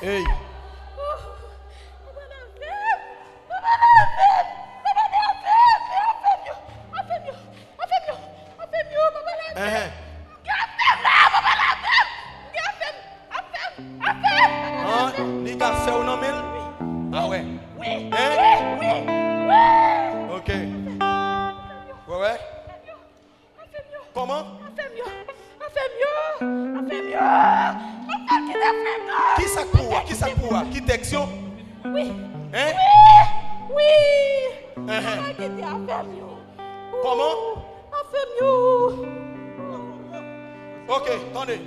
Hey. Les gars fait ou non mille? Ah ouais. Oui. Ok. Ouais. Comment? Qui ça court? Qui ça court? Qui textion? Oui. Hein? Oui. Comment? Ok, attendez.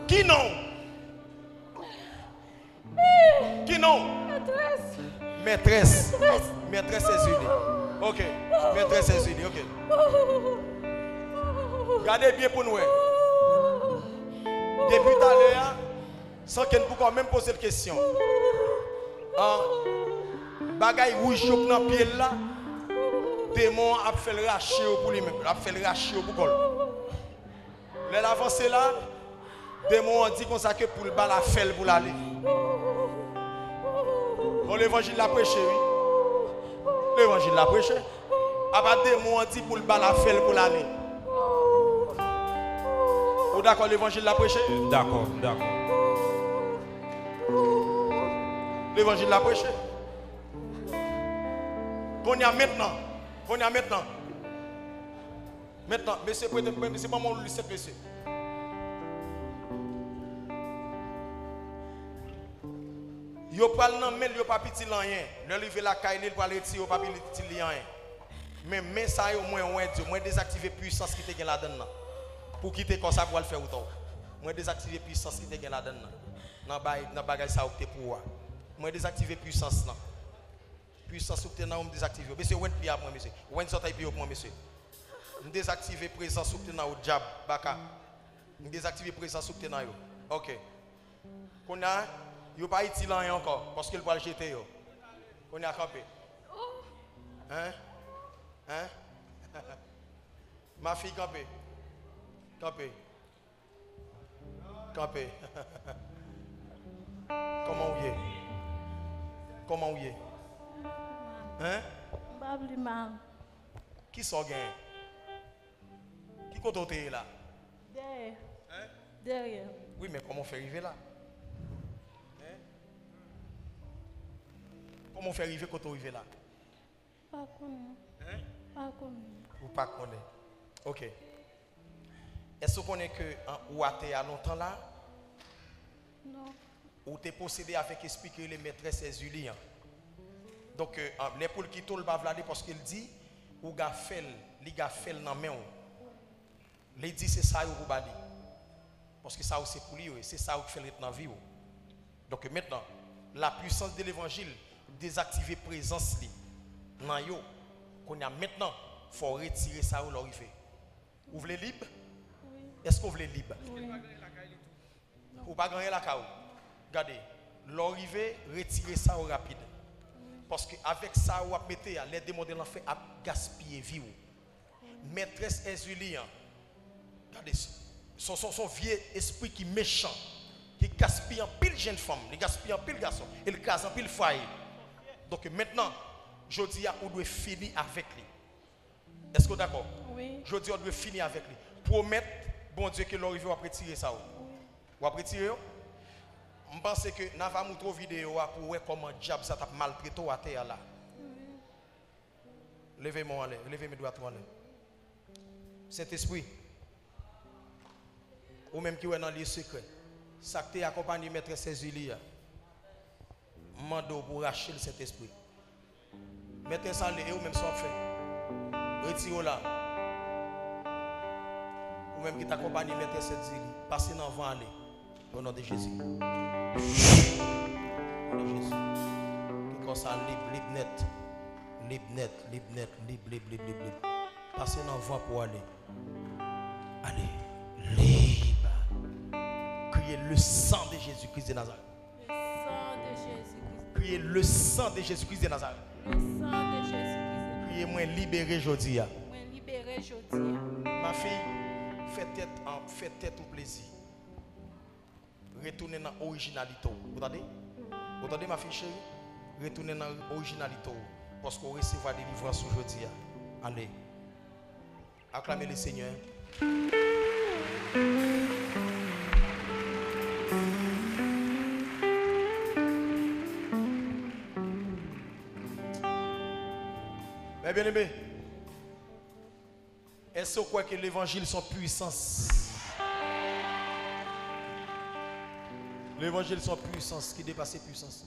Qui non? Qui non? Maîtresse. Maîtresse est unie. Ok. Maîtresse est unie. Ok. Regardez bien pour nous. Depuis tout à l'heure, sans qu'elle puisse même poser de question. Bagaille rouge dans le pied là. Démon a fait le racher pour lui-même. A fait le racher pour col. L'avancée là. Démon a dit qu'on ça que pour le bal la felle pour l'aller. Bon, l'évangile l'a prêché, oui. L'évangile l'a prêché. Après démon a dit pour le bal la felle pour l'aller. Vous d'accord, l'évangile l'a prêché? D'accord. L'évangile l'a prêché. Qu'on y a maintenant. Maintenant, monsieur, c'est pas mon lycée, monsieur. Yo pral nan men yo pa piti lan rien. Le rive la caille il pral retirer yo pa piti rien. Mais ça yo moins désactiver puissance qui te gen la donne nan. Pour quitter comme ça pour le faire autant. Moi désactiver puissance qui te gen la donne nan. Nan bagay ça opté pour. Moi désactiver puissance nan. Puissance opté nan on désactiver. Monsieur wen pi moi monsieur. Wen sortay pi moi monsieur. On désactiver présence opté nan au diable baka. On désactiver présence opté nan yo. OK. Qu'on a yo pas utile encore parce qu'il va le jeter yo. On a campé. Hein? Ma fille campé. Comment vous y est? Hein? Qui sont gain? Qui compte là? Derrière. Oui, mais comment faire arriver là? Comment faire arriver quand on arrive là? Pas connu. Pas connu. Ou pas connaît. OK. Est-ce qu'on connaît que ou a été à longtemps là? Non. Ou t'es possédé avec expliquer les maîtresses et Julien. Donc les poules qui tournent pas vladé parce qu'il dit ou ga fel, li ga fel dans main. Il dit c'est ça ou bali. Parce que ça c'est pour lui, c'est ça qui fait dans vie. Donc maintenant, la puissance de l'évangile désactiver présence li nan yo qu'on a maintenant faut retirer ça ou l'arriver. Vous voulez libre? Oui. Est-ce que vous voulez libre? Oui. Ou pas gagner la caou. Regardez, l'arriver retirer ça au rapide. Parce que avec ça ou à mettre les démons de l'enfer à gaspiller vie. Maîtresse Ezulien. Regardez son vieux esprit qui méchant qui gaspille en pile jeune femme, il gaspille en pile garçon, il casse en pile foyer. Donc maintenant, je dis on doit finir avec lui. Est-ce que vous d'accord? Oui. Je dis on doit finir avec lui. Promettre, bon Dieu, que l'arrivée va retirer ça. Ou va retirer? Je pense que nous avons montré une vidéo pour voir comment diable ça t'a maltraité à terre là. Levez-moi en l'air, levez mes doigts en l'air. Saint-Esprit, ou même qui est dans les secrets, ça qui accompagné maîtresse Cécilia. Mando pour racher le Saint-Esprit. Mettez ça en l'air, ou même ça fait. Retirez là. Ou même qui t'accompagne maîtresse Cécilia. Passez dans le vent aller. Au nom de Jésus. Au nom de Jésus. Qui comme ça libre net. Libre. Passez dans le vent pour aller. Allez. Libre. Criez le sang de Jésus-Christ de Nazareth. Criez le sang de Jésus-Christ de Nazareth. Le sang de Jésus-Christ. Criez moi libéré aujourd'hui. Moi libéré aujourd'hui. Ma fille, fais tête au plaisir. retournez dans l'originalité. Vous entendez? Vous entendez ma fille chérie? Retournez dans l'originalité. Parce qu'on recevra des délivrance aujourd'hui. Allez. Acclamez le Seigneur. Mais bien aimé, est-ce que vous croyez que l'évangile sont puissance? L'évangile sont puissance qui dépasse puissance.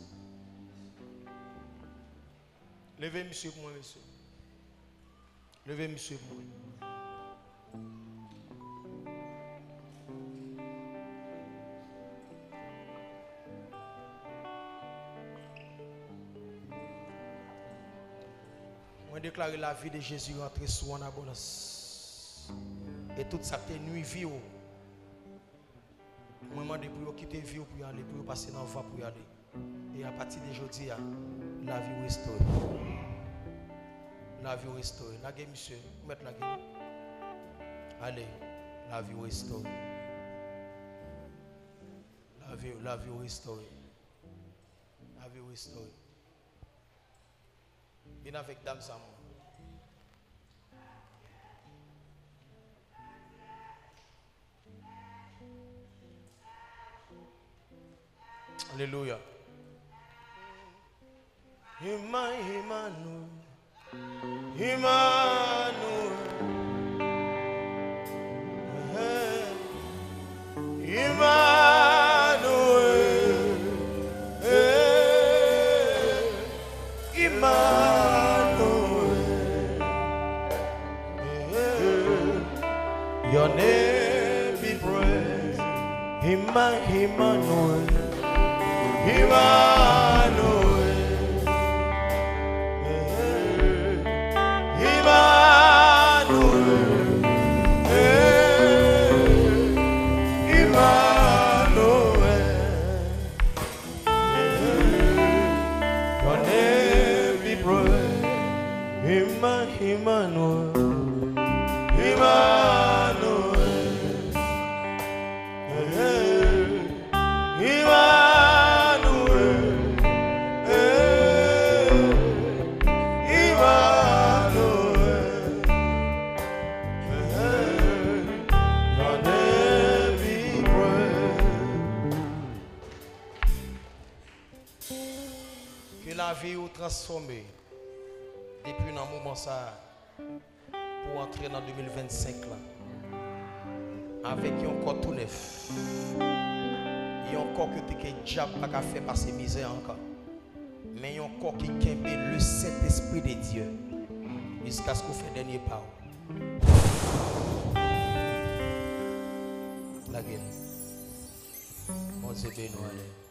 Levez monsieur pour moi, monsieur. Levez monsieur pour moi. Moi déclarer la vie de Jésus rentrer sous en abondance. Et tout ça t'est nuit vie. Moi demande pour quitter vie pour aller pour passer dans la voie pour y aller. Et à partir d'aujourd'hui la vie restaurée. La vie restaurée. La gueule monsieur, vous mettez la gueule. Allez, la vie restaurée. La vie restaurée. La vie restaurée. Viens avec Dame Zamon. Alléluia. Emmanuel. Emmanuel. Your name be praised. Emmanuel. Emmanuel. Transformé depuis un moment ça pour entrer dans 2025 là avec un corps tout neuf et un corps que tu n'as diable pas fait passer misère encore mais un corps qui kembe le Saint-Esprit de Dieu jusqu'à ce qu'on fait dernier pas la gueule on se bénit.